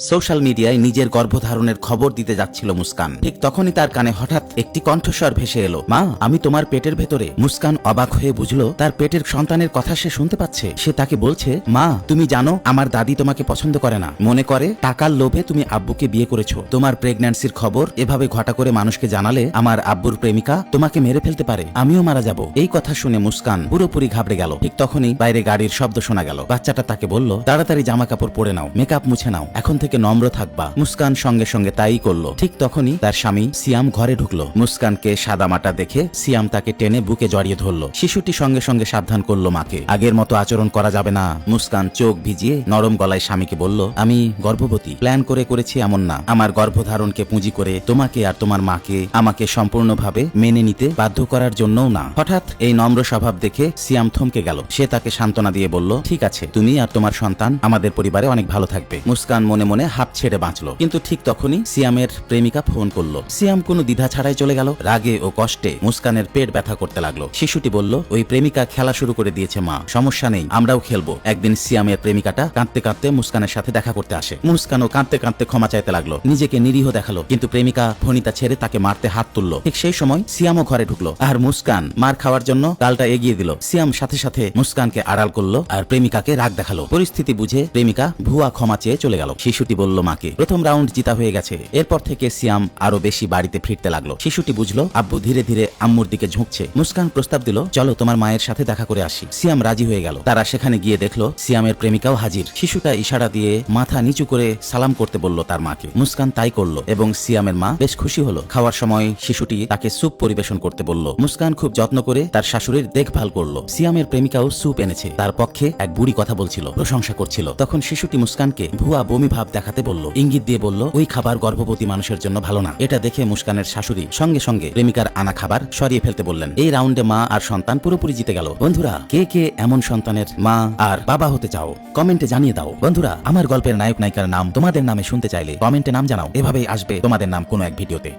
Social মিডিয়ায় নিজের গর্ভধারণের খবর দিতে যাচ্ছিল মুস্কান। ঠিক তখনই তার কানে হঠাৎ একটি কণ্ঠস্বর ভেসে এলো, মা, আমি তোমার পেটের ভেতরে। মুস্কান অবাক হয়ে বুঝলো তার পেটের সন্তানের কথা সে শুনতে পাচ্ছে। সে তাকে বলছে, মা, তুমি জানো আমার দাদি তোমাকে পছন্দ করে না, মনে করে টাকার লোভে তুমি আব্বুকে বিয়ে করেছো। তোমার প্রেগন্যান্সির খবর এভাবে ঘটা করে মানুষকে জানালে আমার আব্বুর প্রেমিকা তোমাকে মেরে ফেলতে পারে, আমিও মারা যাব। এই কথা শুনে মুস্কান পুরোপুরি ঘাবড়ে গেল। ঠিক তখনই বাইরে গাড়ির শব্দ শোনা গেল। বাচ্চাটা তাকে বলল, তাড়াতাড়ি জামা কাপড় পরে নাও, মেকআপ মুছে নাও, এখন থেকে নম্র থাকবা। মুস্কান সঙ্গে সঙ্গে তাই করলো। ঠিক তখনই তার স্বামী সিয়াম ঘরে ঢুকলো। মুস্কানকে সাদামাটা দেখে সিয়াম তাকে টেনে বুকে জড়িয়ে ধরলো। শিশুটি সঙ্গে সঙ্গে সাবধান করলো মাকে, আগের মতো আচরণ করা যাবে না। মুস্কান চোখ ভিজিয়ে নরম গলায় স্বামীকে বলল, আমি গর্ভবতী, প্ল্যান করে করেছি এমন না। আমার গর্ভধারণকে পুঁজি করে তোমাকে আর তোমার মাকে আমাকে সম্পূর্ণভাবে মেনে নিতে বাধ্য করার জন্যও না। হঠাৎ এই নম্র স্বভাব দেখে সিয়াম থমকে গেল। সে তাকে সান্ত্বনা দিয়ে বলল, ঠিক আছে, তুমি আর তোমার সন্তান আমাদের পরিবারে অনেক ভালো থাকবে। মুস্কান মনে মনে হাঁপ ছেড়ে বাঁচলো। কিন্তু ঠিক তখনই সিয়ামের প্রেমিকা ফোন করলো। সিয়াম কোনো দ্বিধা ছাড়াই চলে গেল। রাগে ও কষ্টে মুস্কানের পেট ব্যথা করতে লাগলো। শিশুটি বলল, ওই প্রেমিকা খেলা শুরু করে দিয়েছে মা, সমস্যা নেই, আমরাও খেলবো। একদিন সিয়ামের প্রেমিকাটা কাঁদতে কাঁদতে মুস্কানের সাথে দেখা করতে আসে। মুস্কানও কাঁদতে কাঁদতে ক্ষমা চাইতে লাগলো, নিজেকে নিরীহ দেখালো। কিন্তু প্রেমিকা ভনিতা ছেড়ে তাকে মারতে হাত তুললো। ঠিক সেই সময় সিয়ামও ঘরে ঢুকলো। আর মুস্কান মার খাওয়ার জন্য গালটা এগিয়ে দিল। সিয়াম সাথে সাথে মুস্কানকে আড়াল করলো আর প্রেমিকাকে রাগ দেখালো। পরিস্থিতি বুঝে প্রেমিকা ভুয়া ক্ষমা চেয়ে চলে গেল। শিশুটি বলল মাকে, প্রথম রাউন্ড জিতা হয়ে গেছে। এরপর থেকে সিয়াম আরো বেশি বাড়িতে ফিরতে লাগলো। শিশুটি বুঝলো আব্বু ধীরে ধীরে আম্মুর দিকে ঝুঁকছে। মুস্কান প্রস্তাব দিল, চলো তোমার মায়ের সাথে দেখা করে আসি। সিয়াম রাজি হয়ে গেল। তারা সেখানে গিয়ে দেখলো সিয়ামের প্রেমিকাও হাজির। শিশুটা ইশারা দিয়ে মাথা নিচু করে সালাম করতে বলল তার মাকে। মুস্কান তাই করলো এবং সিয়ামের মা বেশ খুশি হলো। খাওয়ার সময় শিশুটি তাকে স্যুপ পরিবেশন করতে বলল। মুস্কান খুব যত্ন করে তার শাশুড়ির দেখভাল করলো। সিয়ামের প্রেমিকাও স্যুপ এনেছে। তার পক্ষে এক বুড়ি কথা বলছিল, প্রশংসা করছিল। তখন শিশুটি মুস্কানকে ভুয়া বমি ভাব দেখাতে বলল, ইঙ্গিত দিয়ে বলল, ওই খাবার গর্ভবতী মানুষের জন্য ভালো না। এটা দেখে মুস্কানের শাশুড়ি সঙ্গে সঙ্গে প্রেমিকার আনা খাবার সরিয়ে ফেলতে বললেন। এই রাউন্ডে মা আর সন্তান পুরোপুরি জিতে গেল। বন্ধুরা, কে কে এমন সন্তানের মা আর বাবা হতে চাও কমেন্টে জানিয়ে দাও। বন্ধুরা, আমার গল্পের নায়ক নায়িকার নাম তোমাদের নামে শুনতে চাইলে কমেন্টে নাম জানাও। এভাবেই আসবে তোমাদের নাম কোনো এক ভিডিওতে।